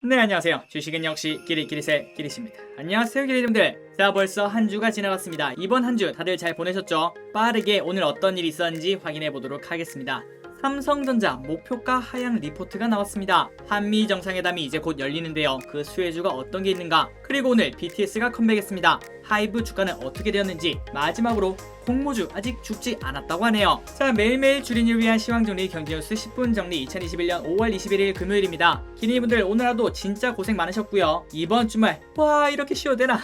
네, 안녕하세요. 주식은 역시 기리기리세 기리십니다. 안녕하세요, 기리님들. 자, 벌써 한 주가 지나갔습니다. 이번 한 주 다들 잘 보내셨죠? 빠르게 오늘 어떤 일이 있었는지 확인해 보도록 하겠습니다. 삼성전자 목표가 하향 리포트가 나왔습니다. 한미 정상회담이 이제 곧 열리는데요. 그 수혜주가 어떤 게 있는가? 그리고 오늘 BTS가 컴백했습니다. 하이브 주가는 어떻게 되었는지, 마지막으로 공모주 아직 죽지 않았다고 하네요. 자, 매일매일 주린이를 위한 시황정리 경제뉴스 10분 정리 2021년 5월 21일 금요일입니다. 기니분들 오늘 하루 진짜 고생 많으셨고요. 이번 주말 와 이렇게 쉬어도 되나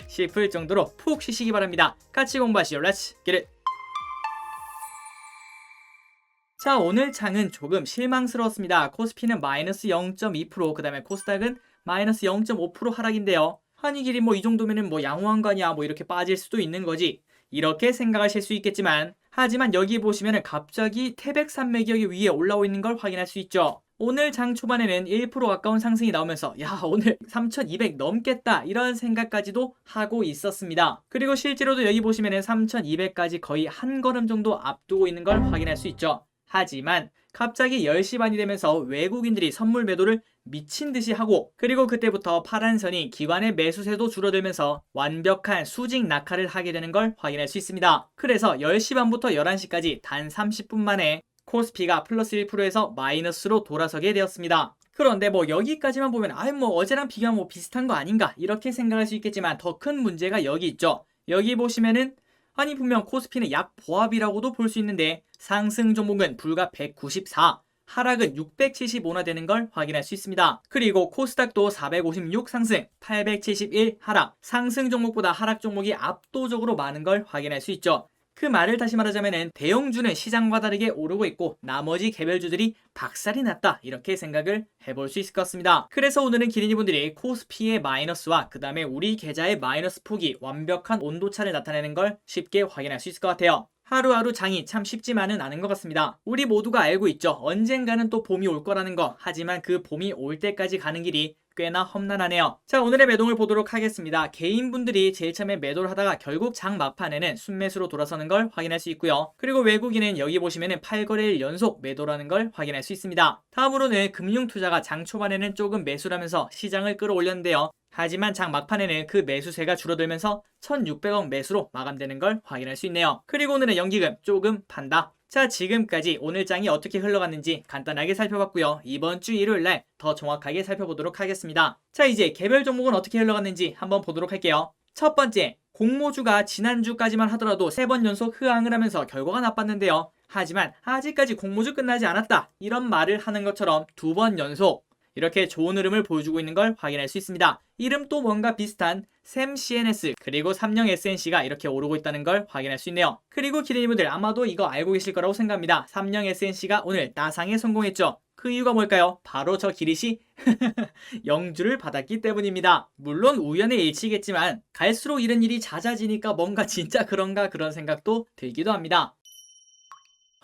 싶을 정도로 푹 쉬시기 바랍니다. 같이 공부하시죠. Let's get it! 자, 오늘 장은 조금 실망스러웠습니다. 코스피는 마이너스 0.2%, 그 다음에 코스닥은 마이너스 0.5% 하락인데요. 아니 길이 이 정도면은 양호한 거 아니야, 이렇게 빠질 수도 있는 거지, 이렇게 생각하실 수 있겠지만, 하지만 여기 보시면은 갑자기 태백 산맥이 위에 올라오고 있는 걸 확인할 수 있죠. 오늘 장 초반에는 1% 가까운 상승이 나오면서 야, 오늘 3200 넘겠다 이런 생각까지도 하고 있었습니다. 그리고 실제로도 여기 보시면은 3200까지 거의 한 걸음 정도 앞두고 있는 걸 확인할 수 있죠. 하지만 갑자기 10시 반이 되면서 외국인들이 선물 매도를 미친듯이 하고, 그리고 그때부터 파란 선이 기관의 매수세도 줄어들면서 완벽한 수직 낙하를 하게 되는 걸 확인할 수 있습니다. 그래서 10시 반부터 11시까지 단 30분 만에 코스피가 플러스 1%에서 마이너스로 돌아서게 되었습니다. 그런데 여기까지만 보면 어제랑 비교하면 비슷한 거 아닌가 이렇게 생각할 수 있겠지만, 더 큰 문제가 여기 있죠. 여기 보시면은 분명 코스피는 약 보합이라고도 볼 수 있는데 상승 종목은 불과 194, 하락은 675나 되는 걸 확인할 수 있습니다. 그리고 코스닥도 456 상승, 871 하락, 상승 종목보다 하락 종목이 압도적으로 많은 걸 확인할 수 있죠. 그 말을 다시 말하자면 대형주는 시장과 다르게 오르고 있고 나머지 개별주들이 박살이 났다, 이렇게 생각을 해볼 수 있을 것 같습니다. 그래서 오늘은 기린이분들이 코스피의 마이너스와 그 다음에 우리 계좌의 마이너스 폭이 완벽한 온도차를 나타내는 걸 쉽게 확인할 수 있을 것 같아요. 하루하루 장이 참 쉽지만은 않은 것 같습니다. 우리 모두가 알고 있죠. 언젠가는 또 봄이 올 거라는 거. 하지만 그 봄이 올 때까지 가는 길이 꽤나 험난하네요. 자, 오늘의 매동을 보도록 하겠습니다. 개인분들이 제일 처음에 매도를 하다가 결국 장 막판에는 순매수로 돌아서는 걸 확인할 수 있고요. 그리고 외국인은 여기 보시면은 8거래일 연속 매도라는 걸 확인할 수 있습니다. 다음으로는 금융투자가 장 초반에는 조금 매수를 하면서 시장을 끌어올렸는데요. 하지만 장 막판에는 그 매수세가 줄어들면서 1600억 매수로 마감되는 걸 확인할 수 있네요. 그리고 오늘은 연기금 조금 판다. 자, 지금까지 오늘 장이 어떻게 흘러갔는지 간단하게 살펴봤고요. 이번 주 일요일날 더 정확하게 살펴보도록 하겠습니다. 자, 이제 개별 종목은 어떻게 흘러갔는지 한번 보도록 할게요. 첫 번째, 공모주가 지난주까지만 하더라도 3번 연속 하향을 하면서 결과가 나빴는데요. 하지만 아직까지 공모주 끝나지 않았다, 이런 말을 하는 것처럼 2번 연속 이렇게 좋은 흐름을 보여주고 있는 걸 확인할 수 있습니다. 이름도 뭔가 비슷한 샘 CNS 그리고 삼성 SNC가 이렇게 오르고 있다는 걸 확인할 수 있네요. 그리고 기대님들 아마도 이거 알고 계실 거라고 생각합니다. 삼성 SNC가 오늘 따상에 성공했죠. 그 이유가 뭘까요? 바로 저 기릿이 영주를 받았기 때문입니다. 물론 우연의 일치겠지만 갈수록 이런 일이 잦아지니까 뭔가 진짜 그런가 그런 생각도 들기도 합니다.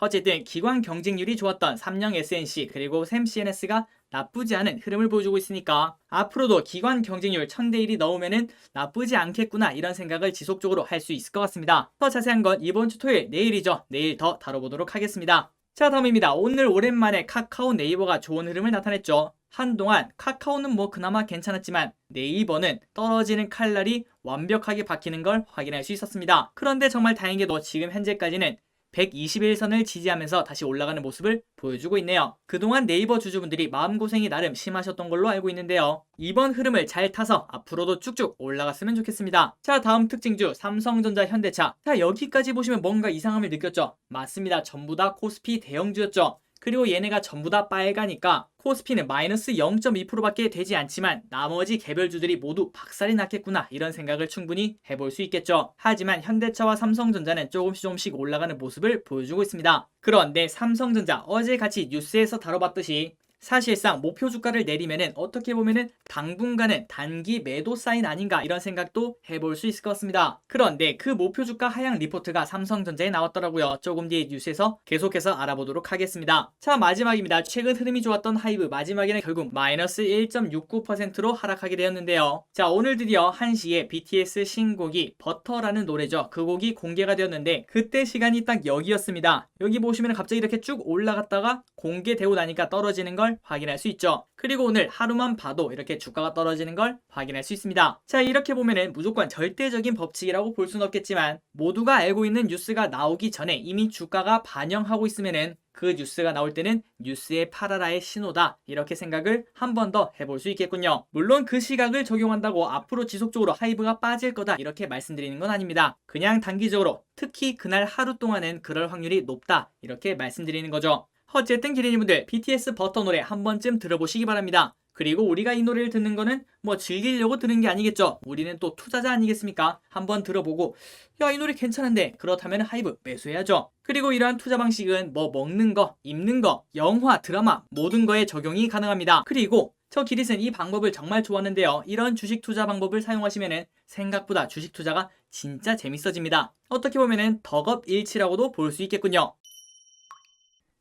어쨌든 기관 경쟁률이 좋았던 삼성 SNC 그리고 샘 CNS가 나쁘지 않은 흐름을 보여주고 있으니까 앞으로도 기관 경쟁률 1000대1이 넘으면은 나쁘지 않겠구나, 이런 생각을 지속적으로 할 수 있을 것 같습니다. 더 자세한 건 이번 주 토요일 내일이죠. 내일 더 다뤄보도록 하겠습니다. 자, 다음입니다. 오늘 오랜만에 카카오 네이버가 좋은 흐름을 나타냈죠. 한동안 카카오는 그나마 괜찮았지만 네이버는 떨어지는 칼날이 완벽하게 박히는 걸 확인할 수 있었습니다. 그런데 정말 다행히도 지금 현재까지는 121선을 지지하면서 다시 올라가는 모습을 보여주고 있네요. 그동안 네이버 주주분들이 마음고생이 나름 심하셨던 걸로 알고 있는데요. 이번 흐름을 잘 타서 앞으로도 쭉쭉 올라갔으면 좋겠습니다. 자, 다음 특징주 삼성전자, 현대차. 자, 여기까지 보시면 뭔가 이상함을 느꼈죠? 맞습니다. 전부 다 코스피 대형주였죠. 그리고 얘네가 전부 다 빨가니까 코스피는 마이너스 0.2%밖에 되지 않지만 나머지 개별주들이 모두 박살이 났겠구나, 이런 생각을 충분히 해볼 수 있겠죠. 하지만 현대차와 삼성전자는 조금씩 올라가는 모습을 보여주고 있습니다. 그런데 삼성전자 어제 같이 뉴스에서 다뤄봤듯이 사실상 목표 주가를 내리면은 어떻게 보면은 당분간은 단기 매도 사인 아닌가, 이런 생각도 해볼 수 있을 것 같습니다. 그런데 그 목표 주가 하향 리포트가 삼성전자에 나왔더라고요. 조금 뒤에 뉴스에서 계속해서 알아보도록 하겠습니다. 자, 마지막입니다. 최근 흐름이 좋았던 하이브, 마지막에는 결국 마이너스 1.69%로 하락하게 되었는데요. 자, 오늘 드디어 1시에 BTS 신곡이 버터라는 노래죠. 그 곡이 공개가 되었는데 그때 시간이 딱 여기였습니다. 여기 보시면 갑자기 이렇게 쭉 올라갔다가 공개되고 나니까 떨어지는 걸 걸 확인할 수 있죠. 그리고 오늘 하루만 봐도 이렇게 주가가 떨어지는 걸 확인할 수 있습니다. 자, 이렇게 보면은 무조건 절대적인 법칙이라고 볼 수는 없겠지만 모두가 알고 있는 뉴스가 나오기 전에 이미 주가가 반영하고 있으면은 그 뉴스가 나올 때는 뉴스의 팔아라의 신호다, 이렇게 생각을 한 번 더 해볼 수 있겠군요. 물론 그 시각을 적용한다고 앞으로 지속적으로 하이브가 빠질 거다 이렇게 말씀드리는 건 아닙니다. 그냥 단기적으로 특히 그날 하루 동안은 그럴 확률이 높다 이렇게 말씀드리는 거죠. 어쨌든 기린이분들, BTS 버터 노래 한 번쯤 들어보시기 바랍니다. 그리고 우리가 이 노래를 듣는 거는 뭐 즐기려고 듣는 게 아니겠죠. 우리는 또 투자자 아니겠습니까? 한번 들어보고 야, 이 노래 괜찮은데, 그렇다면 하이브 매수해야죠. 그리고 이러한 투자 방식은 뭐 먹는 거, 입는 거, 영화, 드라마 모든 거에 적용이 가능합니다. 그리고 저 기릿은 이 방법을 정말 좋아하는데요. 이런 주식 투자 방법을 사용하시면은 생각보다 주식 투자가 진짜 재밌어집니다. 어떻게 보면은 덕업일치라고도 볼 수 있겠군요.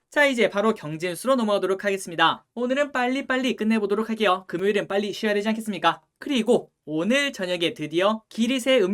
자, 이제 바로 경제 뉴스로 넘어가도록 하겠습니다. 오늘은 빨리빨리 끝내보도록 할게요. 금요일은 빨리 쉬어야 되지 않겠습니까? 그리고 오늘 저녁에 드디어 기릿의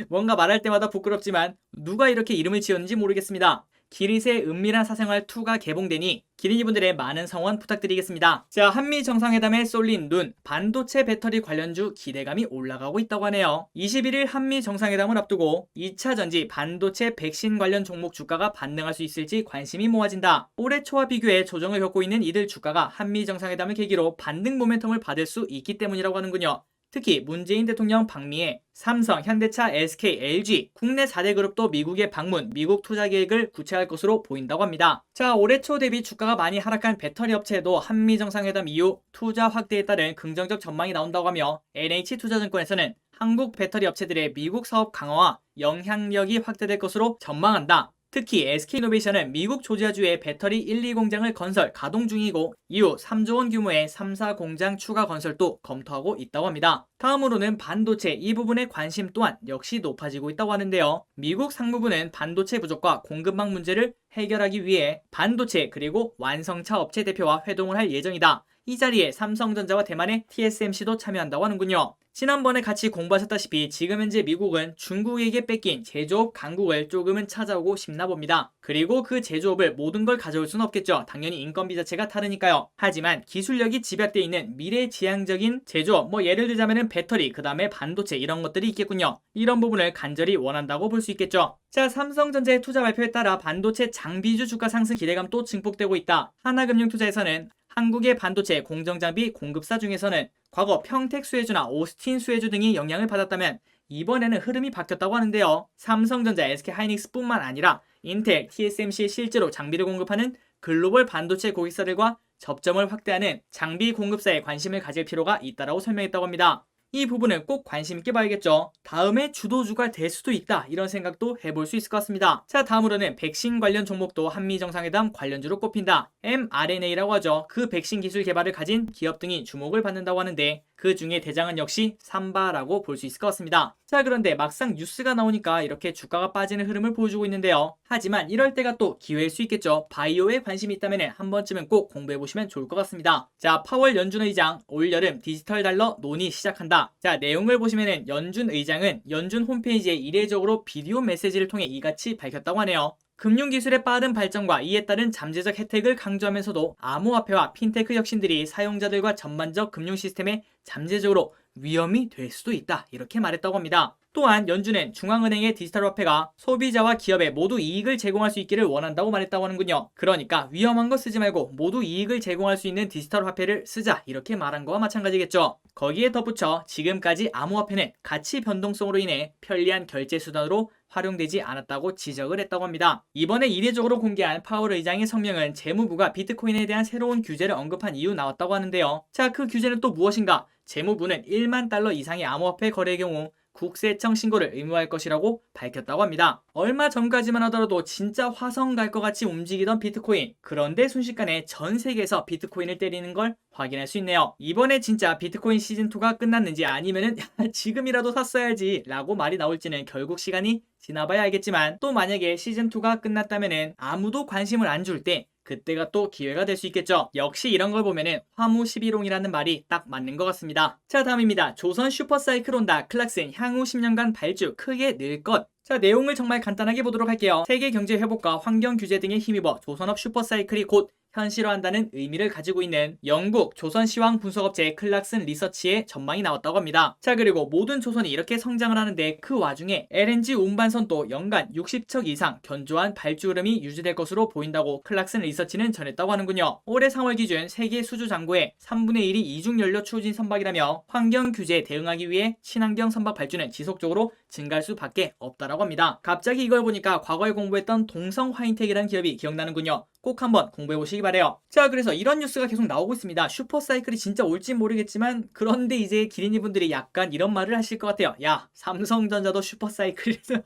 뭔가 말할 때마다 부끄럽지만 누가 이렇게 이름을 지었는지 모르겠습니다. 기릿의 은밀한 사생활 2가 개봉되니 기린이분들의 많은 성원 부탁드리겠습니다. 자, 한미 정상회담에 쏠린 눈, 반도체 배터리 관련주 기대감이 올라가고 있다고 하네요. 21일 한미 정상회담을 앞두고 2차 전지 반도체 백신 관련 종목 주가가 반등할 수 있을지 관심이 모아진다. 올해 초와 비교해 조정을 겪고 있는 이들 주가가 한미 정상회담을 계기로 반등 모멘텀을 받을 수 있기 때문이라고 하는군요. 특히 문재인 대통령 방미에 삼성, 현대차, SK, LG, 국내 4대 그룹도 미국에 방문, 미국 투자 계획을 구체화할 것으로 보인다고 합니다. 자, 올해 초 대비 주가가 많이 하락한 배터리 업체도 한미 정상회담 이후 투자 확대에 따른 긍정적 전망이 나온다고 하며 NH투자증권에서는 한국 배터리 업체들의 미국 사업 강화와 영향력이 확대될 것으로 전망한다. 특히 SK이노베이션은 미국 조지아주에 배터리 1, 2 공장을 건설 가동 중이고 이후 3조 원 규모의 3, 4 공장 추가 건설도 검토하고 있다고 합니다. 다음으로는 반도체, 이 부분의 관심 또한 역시 높아지고 있다고 하는데요. 미국 상무부는 반도체 부족과 공급망 문제를 해결하기 위해 반도체 그리고 완성차 업체 대표와 회동을 할 예정이다. 이 자리에 삼성전자와 대만의 TSMC도 참여한다고 하는군요. 지난번에 같이 공부하셨다시피 지금 현재 미국은 중국에게 뺏긴 제조업 강국을 조금은 찾아오고 싶나 봅니다. 그리고 그 제조업을 모든 걸 가져올 수는 없겠죠. 당연히 인건비 자체가 다르니까요. 하지만 기술력이 집약되어 있는 미래지향적인 제조업, 뭐 예를 들자면 배터리, 그 다음에 반도체 이런 것들이 있겠군요. 이런 부분을 간절히 원한다고 볼 수 있겠죠. 자, 삼성전자의 투자 발표에 따라 반도체 장비주 주가 상승 기대감 또 증폭되고 있다. 하나금융투자에서는 한국의 반도체 공정장비 공급사 중에서는 과거 평택 수혜주나 오스틴 수혜주 등이 영향을 받았다면 이번에는 흐름이 바뀌었다고 하는데요. 삼성전자, SK하이닉스뿐만 아니라 인텔, TSMC에 실제로 장비를 공급하는 글로벌 반도체 고객사들과 접점을 확대하는 장비 공급사에 관심을 가질 필요가 있다고 설명했다고 합니다. 이 부분은 꼭 관심 있게 봐야겠죠. 다음에 주도주가 될 수도 있다, 이런 생각도 해볼 수 있을 것 같습니다. 자, 다음으로는 백신 관련 종목도 한미 정상회담 관련주로 꼽힌다. mRNA라고 하죠. 그 백신 기술 개발을 가진 기업 등이 주목을 받는다고 하는데 그 중에 대장은 역시 삼바라고 볼 수 있을 것 같습니다. 자, 그런데 막상 뉴스가 나오니까 이렇게 주가가 빠지는 흐름을 보여주고 있는데요. 하지만 이럴 때가 또 기회일 수 있겠죠. 바이오에 관심이 있다면 한 번쯤은 꼭 공부해보시면 좋을 것 같습니다. 자, 파월 연준 의장 올여름 디지털 달러 논의 시작한다. 자, 내용을 보시면은 연준 의장은 연준 홈페이지에 이례적으로 비디오 메시지를 통해 이같이 밝혔다고 하네요. 금융기술의 빠른 발전과 이에 따른 잠재적 혜택을 강조하면서도 암호화폐와 핀테크 혁신들이 사용자들과 전반적 금융 시스템에 잠재적으로 위험이 될 수도 있다, 이렇게 말했다고 합니다. 또한 연준은 중앙은행의 디지털 화폐가 소비자와 기업에 모두 이익을 제공할 수 있기를 원한다고 말했다고 하는군요. 그러니까 위험한 거 쓰지 말고 모두 이익을 제공할 수 있는 디지털 화폐를 쓰자, 이렇게 말한 거와 마찬가지겠죠. 거기에 덧붙여 지금까지 암호화폐는 가치 변동성으로 인해 편리한 결제 수단으로 활용되지 않았다고 지적을 했다고 합니다. 이번에 이례적으로 공개한 파월 의장의 성명은 재무부가 비트코인에 대한 새로운 규제를 언급한 이후 나왔다고 하는데요. 자, 그 규제는 또 무엇인가? 재무부는 1만 달러 이상의 암호화폐 거래의 경우 국세청 신고를 의무화할 것이라고 밝혔다고 합니다. 얼마 전까지만 하더라도 진짜 화성 갈 것 같이 움직이던 비트코인, 그런데 순식간에 전 세계에서 비트코인을 때리는 걸 확인할 수 있네요. 이번에 진짜 비트코인 시즌2가 끝났는지 아니면은 지금이라도 샀어야지 라고 말이 나올지는 결국 시간이 지나봐야 알겠지만, 또 만약에 시즌2가 끝났다면은 아무도 관심을 안 줄 때 그때가 또 기회가 될 수 있겠죠. 역시 이런 걸 보면은 화무 11홍이라는 말이 딱 맞는 것 같습니다. 자, 다음입니다. 조선 슈퍼사이클 온다. 클락슨 향후 10년간 발주 크게 늘 것. 자, 내용을 정말 간단하게 보도록 할게요. 세계 경제 회복과 환경 규제 등에 힘입어 조선업 슈퍼사이클이 곧 현실화한다는 의미를 가지고 있는 영국 조선시황 분석업체 클락슨 리서치의 전망이 나왔다고 합니다. 자, 그리고 모든 조선이 이렇게 성장을 하는데 그 와중에 LNG 운반선도 연간 60척 이상 견조한 발주 흐름이 유지될 것으로 보인다고 클락슨 리서치는 전했다고 하는군요. 올해 3월 기준 세계 수주 잔고의 3분의 1이 이중연료 추진 선박이라며 환경 규제에 대응하기 위해 친환경 선박 발주는 지속적으로 증가할 수밖에 없다라고 합니다. 갑자기 이걸 보니까 과거에 공부했던 동성 화인텍이라는 기업이 기억나는군요. 꼭 한번 공부해보시기 바래요. 자, 그래서 이런 뉴스가 계속 나오고 있습니다. 슈퍼사이클이 진짜 올진 모르겠지만 그런데 이제 기린이분들이 약간 이런 말을 하실 것 같아요. 야, 삼성전자도 슈퍼사이클이다.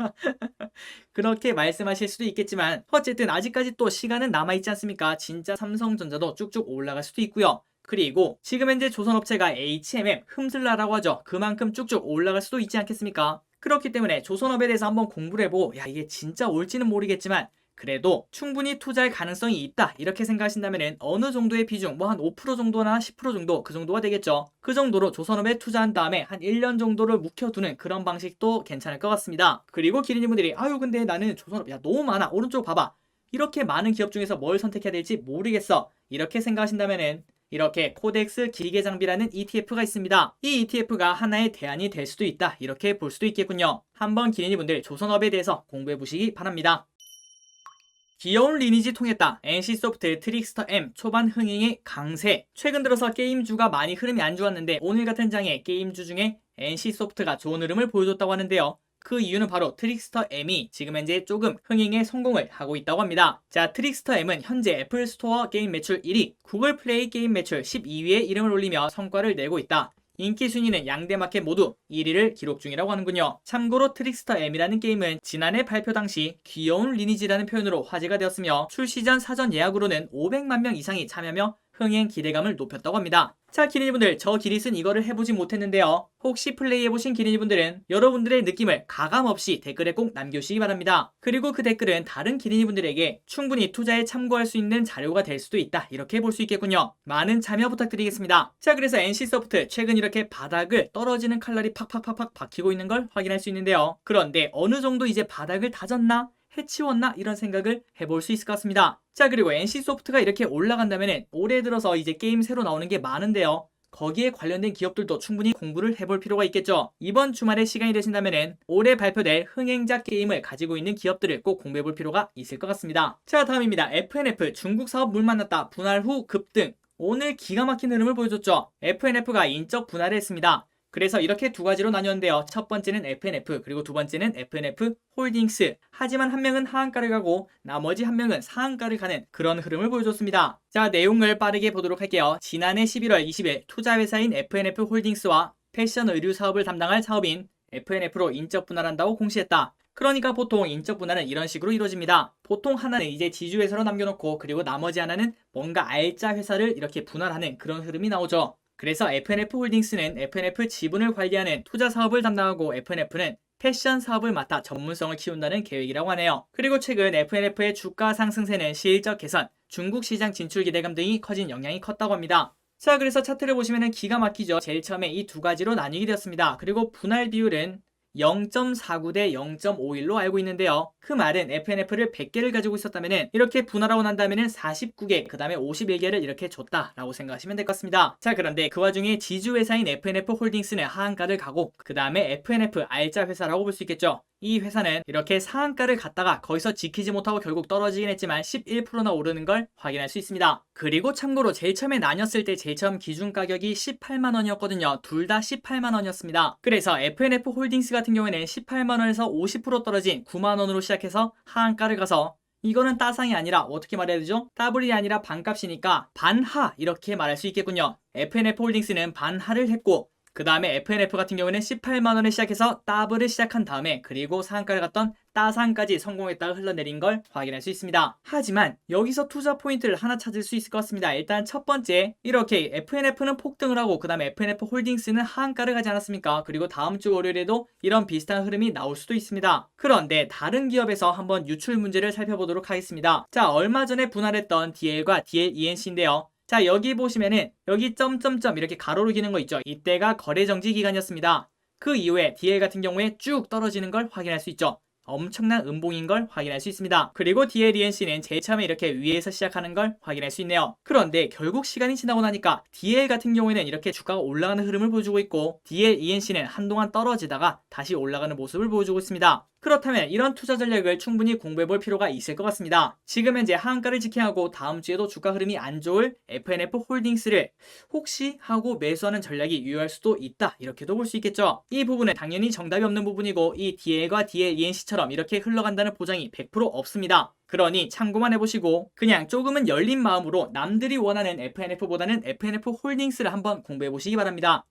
그렇게 말씀하실 수도 있겠지만 어쨌든 아직까지 또 시간은 남아있지 않습니까? 진짜 삼성전자도 쭉쭉 올라갈 수도 있고요. 그리고 지금 현재 조선업체가 HMM 흠슬라라고 하죠. 그만큼 쭉쭉 올라갈 수도 있지 않겠습니까? 그렇기 때문에 조선업에 대해서 한번 공부를 해보고 야, 이게 진짜 올지는 모르겠지만 그래도 충분히 투자할 가능성이 있다 이렇게 생각하신다면 어느 정도의 비중 뭐 한 5% 정도나 10% 정도 그 정도가 되겠죠. 그 정도로 조선업에 투자한 다음에 한 1년 정도를 묵혀두는 그런 방식도 괜찮을 것 같습니다. 그리고 기린이분들이 아유 근데 나는 조선업 야 너무 많아 오른쪽 봐봐 이렇게 많은 기업 중에서 뭘 선택해야 될지 모르겠어 이렇게 생각하신다면은 이렇게 코덱스 기계장비라는 ETF가 있습니다. 이 ETF가 하나의 대안이 될 수도 있다 이렇게 볼 수도 있겠군요. 한번 기린이분들 조선업에 대해서 공부해 보시기 바랍니다. 귀여운 리니지 통했다. NC소프트 트릭스터 M 초반 흥행의 강세. 최근 들어서 게임주가 많이 흐름이 안 좋았는데 오늘 같은 장에 게임주 중에 NC소프트가 좋은 흐름을 보여줬다고 하는데요. 그 이유는 바로 트릭스터 M이 지금 현재 조금 흥행에 성공을 하고 있다고 합니다. 자, 트릭스터 M은 현재 애플 스토어 게임 매출 1위, 구글 플레이 게임 매출 12위에 이름을 올리며 성과를 내고 있다. 인기 순위는 양대 마켓 모두 1위를 기록 중이라고 하는군요. 참고로 트릭스터 M이라는 게임은 지난해 발표 당시 귀여운 리니지라는 표현으로 화제가 되었으며 출시 전 사전 예약으로는 500만 명 이상이 참여하며 흥행 기대감을 높였다고 합니다. 자, 기린이분들 저 기릿은 이거를 해보지 못했는데요. 혹시 플레이해보신 기린이분들은 여러분들의 느낌을 가감없이 댓글에 꼭 남겨주시기 바랍니다. 그리고 그 댓글은 다른 기린이분들에게 충분히 투자에 참고할 수 있는 자료가 될 수도 있다 이렇게 볼 수 있겠군요. 많은 참여 부탁드리겠습니다. 자, 그래서 NC소프트 최근 이렇게 바닥을 떨어지는 칼날이 팍팍팍팍 박히고 있는 걸 확인할 수 있는데요. 그런데 어느 정도 이제 바닥을 다졌나? 해치웠나? 이런 생각을 해볼 수 있을 것 같습니다. 자, 그리고 NC소프트가 이렇게 올라간다면 올해 들어서 이제 게임 새로 나오는 게 많은데요. 거기에 관련된 기업들도 충분히 공부를 해볼 필요가 있겠죠. 이번 주말에 시간이 되신다면 올해 발표될 흥행작 게임을 가지고 있는 기업들을 꼭 공부해볼 필요가 있을 것 같습니다. 자, 다음입니다. FNF 중국 사업 물 만났다 분할 후 급등. 오늘 기가 막힌 흐름을 보여줬죠. FNF가 인적 분할을 했습니다. 그래서 이렇게 두 가지로 나뉘었는데요. 첫 번째는 FNF 그리고 두 번째는 FNF 홀딩스. 하지만 한 명은 하한가를 가고 나머지 한 명은 상한가를 가는 그런 흐름을 보여줬습니다. 자, 내용을 빠르게 보도록 할게요. 지난해 11월 20일 투자회사인 FNF 홀딩스와 패션 의류 사업을 담당할 사업인 FNF로 인적 분할한다고 공시했다. 그러니까 보통 인적 분할은 이런 식으로 이루어집니다. 보통 하나는 이제 지주회사로 남겨놓고 그리고 나머지 하나는 뭔가 알짜 회사를 이렇게 분할하는 그런 흐름이 나오죠. 그래서 FNF 홀딩스는 FNF 지분을 관리하는 투자 사업을 담당하고 FNF는 패션 사업을 맡아 전문성을 키운다는 계획이라고 하네요. 그리고 최근 FNF의 주가 상승세는 실적 개선, 중국 시장 진출 기대감 등이 커진 영향이 컸다고 합니다. 자, 그래서 차트를 보시면 기가 막히죠. 제일 처음에 이 두 가지로 나뉘게 되었습니다. 그리고 분할 비율은 0.49 대 0.51로 알고 있는데요. 그 말은 FNF를 100개를 가지고 있었다면 이렇게 분할하고 난 다음에는 49개, 그 다음에 51개를 이렇게 줬다라고 생각하시면 될 것 같습니다. 자, 그런데 그 와중에 지주회사인 FNF 홀딩스는 하한가를 가고 그 다음에 FNF 알짜 회사라고 볼 수 있겠죠. 이 회사는 이렇게 상한가를 갔다가 거기서 지키지 못하고 결국 떨어지긴 했지만 11%나 오르는 걸 확인할 수 있습니다. 그리고 참고로 제일 처음에 나뉘었을 때 제일 처음 기준 가격이 18만 원이었거든요. 둘 다 18만 원이었습니다. 그래서 FNF 홀딩스 같은 경우에는 18만 원에서 50% 떨어진 9만 원으로 시작해서 하한가를 가서 이거는 따상이 아니라 어떻게 말해야 되죠? 더블이 아니라 반값이니까 반하 이렇게 말할 수 있겠군요. FNF 홀딩스는 반하를 했고 그 다음에 FNF 같은 경우에는 18만 원에 시작해서 더블을 시작한 다음에 그리고 상한가를 갔던 따상까지 성공했다가 흘러내린 걸 확인할 수 있습니다. 하지만 여기서 투자 포인트를 하나 찾을 수 있을 것 같습니다. 일단 첫 번째, 이렇게 FNF는 폭등을 하고 그 다음에 FNF 홀딩스는 하한가를 가지 않았습니까? 그리고 다음 주 월요일에도 이런 비슷한 흐름이 나올 수도 있습니다. 그런데 다른 기업에서 한번 유출 문제를 살펴보도록 하겠습니다. 자, 얼마 전에 분할했던 DL과 DLENC인데요. 자, 여기 보시면은 여기 점점점 이렇게 가로로 기는 거 있죠. 이때가 거래 정지 기간이었습니다. 그 이후에 DL 같은 경우에 쭉 떨어지는 걸 확인할 수 있죠. 엄청난 음봉인 걸 확인할 수 있습니다. 그리고 DLENC는 제일 처음에 이렇게 위에서 시작하는 걸 확인할 수 있네요. 그런데 결국 시간이 지나고 나니까 DL 같은 경우에는 이렇게 주가가 올라가는 흐름을 보여주고 있고 DLENC는 한동안 떨어지다가 다시 올라가는 모습을 보여주고 있습니다. 그렇다면 이런 투자 전략을 충분히 공부해볼 필요가 있을 것 같습니다. 지금 현재 하한가를 지켜하고 다음 주에도 주가 흐름이 안 좋을 FNF 홀딩스를 혹시 하고 매수하는 전략이 유효할 수도 있다, 이렇게도 볼 수 있겠죠. 이 부분은 당연히 정답이 없는 부분이고 이 DL과 DLENC처럼 이렇게 흘러간다는 보장이 100% 없습니다. 그러니 참고만 해보시고 그냥 조금은 열린 마음으로 남들이 원하는 FNF보다는 FNF 홀딩스를 한번 공부해보시기 바랍니다.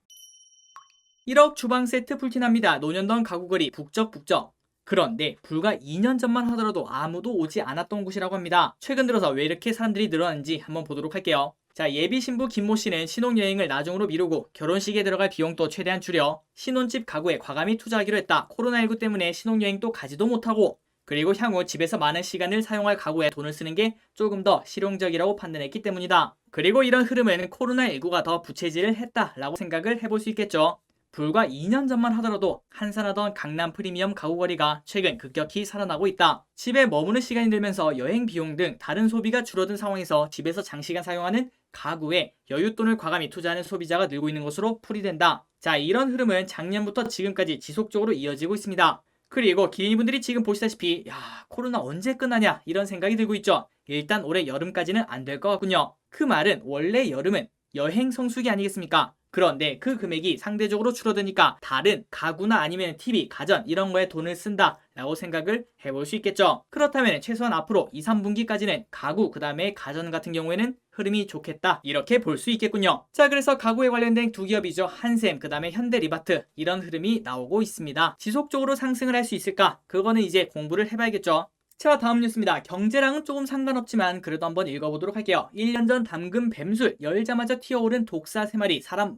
1억 주방 세트 불티납니다. 노년동 가구거리 북적북적. 그런데 불과 2년 전만 하더라도 아무도 오지 않았던 곳이라고 합니다. 최근 들어서 왜 이렇게 사람들이 늘어나는지 한번 보도록 할게요. 자, 예비 신부 김모 씨는 신혼여행을 나중으로 미루고 결혼식에 들어갈 비용도 최대한 줄여 신혼집 가구에 과감히 투자하기로 했다. 코로나19 때문에 신혼여행도 가지도 못하고 그리고 향후 집에서 많은 시간을 사용할 가구에 돈을 쓰는 게 조금 더 실용적이라고 판단했기 때문이다. 그리고 이런 흐름은 코로나19가 더 부채질을 했다라고 생각을 해볼 수 있겠죠. 불과 2년 전만 하더라도 한산하던 강남 프리미엄 가구거리가 최근 급격히 살아나고 있다. 집에 머무는 시간이 늘면서 여행 비용 등 다른 소비가 줄어든 상황에서 집에서 장시간 사용하는 가구에 여윳돈을 과감히 투자하는 소비자가 늘고 있는 것으로 풀이된다. 자, 이런 흐름은 작년부터 지금까지 지속적으로 이어지고 있습니다. 그리고 기린이분들이 지금 보시다시피 코로나 언제 끝나냐 이런 생각이 들고 있죠. 일단 올해 여름까지는 안 될 것 같군요. 그 말은 원래 여름은 여행 성수기 아니겠습니까? 그런데 그 금액이 상대적으로 줄어드니까 다른 가구나 아니면 TV, 가전 이런 거에 돈을 쓴다 라고 생각을 해볼 수 있겠죠. 그렇다면 최소한 앞으로 2, 3분기까지는 가구 그 다음에 가전 같은 경우에는 흐름이 좋겠다 이렇게 볼 수 있겠군요. 자, 그래서 가구에 관련된 두 기업이죠. 한샘 그 다음에 현대리바트 이런 흐름이 나오고 있습니다. 지속적으로 상승을 할 수 있을까? 그거는 이제 공부를 해봐야겠죠. 자, 다음 뉴스입니다. 경제랑은 조금 상관없지만 그래도 한번 읽어보도록 할게요. 1년 전 담금 뱀술 열자마자 튀어오른 독사 3마리 사람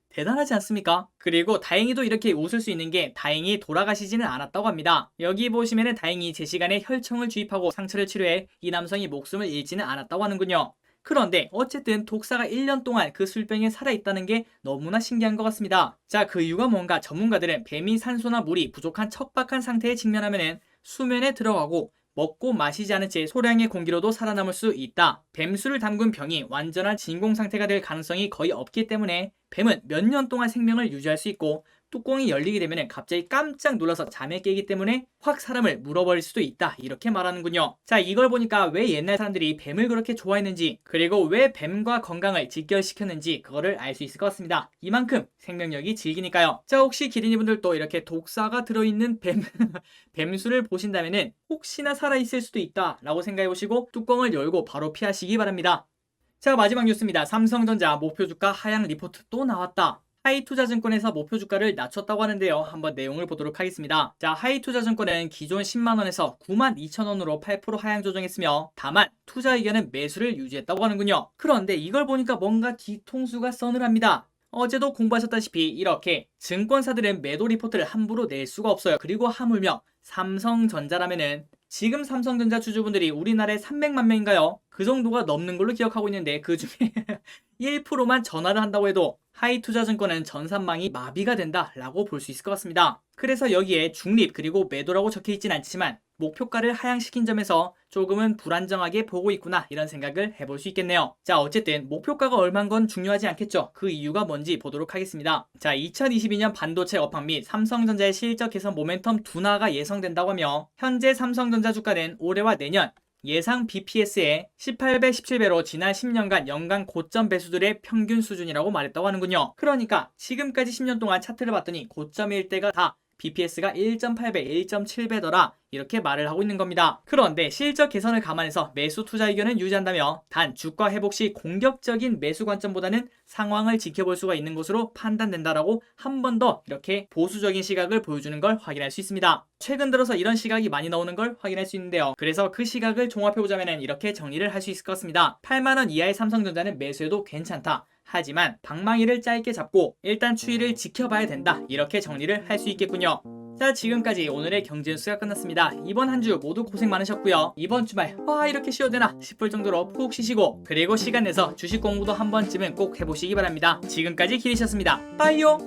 대단하지 않습니까? 그리고 다행히도 이렇게 웃을 수 있는 게 다행히 돌아가시지는 않았다고 합니다. 여기 보시면은 다행히 제 시간에 혈청을 주입하고 상처를 치료해 이 남성이 목숨을 잃지는 않았다고 하는군요. 그런데 어쨌든 독사가 1년 동안 그 술병에 살아있다는 게 너무나 신기한 것 같습니다. 자, 그 이유가 뭔가 전문가들은 뱀이 산소나 물이 부족한 척박한 상태에 직면하면은 수면에 들어가고 먹고 마시지 않은 채 소량의 공기로도 살아남을 수 있다. 뱀술을 담근 병이 완전한 진공 상태가 될 가능성이 거의 없기 때문에 뱀은 몇 년 동안 생명을 유지할 수 있고 뚜껑이 열리게 되면 갑자기 깜짝 놀라서 잠에 깨기 때문에 확 사람을 물어버릴 수도 있다 이렇게 말하는군요. 자, 이걸 보니까 왜 옛날 사람들이 뱀을 그렇게 좋아했는지 그리고 왜 뱀과 건강을 직결시켰는지 그거를 알 수 있을 것 같습니다. 이만큼 생명력이 질기니까요. 자, 혹시 기린이분들도 이렇게 독사가 들어있는 뱀술을 보신다면은 혹시나 살아있을 수도 있다 라고 생각해보시고 뚜껑을 열고 바로 피하시기 바랍니다. 자, 마지막 뉴스입니다. 삼성전자 목표주가 하향 리포트 또 나왔다. 하이투자증권에서 목표주가를 낮췄다고 하는데요. 한번 내용을 보도록 하겠습니다. 자, 하이투자증권은 기존 10만원에서 92,000원으로 8% 하향 조정했으며 다만 투자 의견은 매수를 유지했다고 하는군요. 그런데 이걸 보니까 뭔가 뒤통수가 서늘합니다. 어제도 공부하셨다시피 이렇게 증권사들은 매도 리포트를 함부로 낼 수가 없어요. 그리고 하물며 삼성전자라면은 지금 삼성전자 주주분들이 우리나라에 300만 명인가요? 그 정도가 넘는 걸로 기억하고 있는데 그 중에 1%만 전화를 한다고 해도 하이투자증권은 전산망이 마비가 된다라고 볼 수 있을 것 같습니다. 그래서 여기에 중립 그리고 매도라고 적혀있진 않지만 목표가를 하향시킨 점에서 조금은 불안정하게 보고 있구나 이런 생각을 해볼 수 있겠네요. 자, 어쨌든 목표가가 얼마인 건 중요하지 않겠죠. 그 이유가 뭔지 보도록 하겠습니다. 자, 2022년 반도체 업황 및 삼성전자의 실적 개선 모멘텀 둔화가 예상된다고 하며 현재 삼성전자 주가는 올해와 내년 예상 BPS의 18배, 17배로 지난 10년간 연간 고점 배수들의 평균 수준이라고 말했다고 하는군요. 그러니까 지금까지 10년 동안 차트를 봤더니 고점일 때가 다 BPS가 1.8배, 1.7배더라 이렇게 말을 하고 있는 겁니다. 그런데 실적 개선을 감안해서 매수 투자 의견은 유지한다며 단 주가 회복 시 공격적인 매수 관점보다는 상황을 지켜볼 수가 있는 것으로 판단된다라고 한 번 더 이렇게 보수적인 시각을 보여주는 걸 확인할 수 있습니다. 최근 들어서 이런 시각이 많이 나오는 걸 확인할 수 있는데요. 그래서 그 시각을 종합해보자면 이렇게 정리를 할 수 있을 것 같습니다. 8만원 이하의 삼성전자는 매수해도 괜찮다. 하지만 방망이를 짧게 잡고 일단 추이를 지켜봐야 된다 이렇게 정리를 할 수 있겠군요. 자, 지금까지 오늘의 경제뉴스가 끝났습니다. 이번 한 주 모두 고생 많으셨고요. 이번 주말 이렇게 쉬어도 되나 싶을 정도로 푹 쉬시고 그리고 시간 내서 주식 공부도 한 번쯤은 꼭 해보시기 바랍니다. 지금까지 기리셨습니다. 빠이요.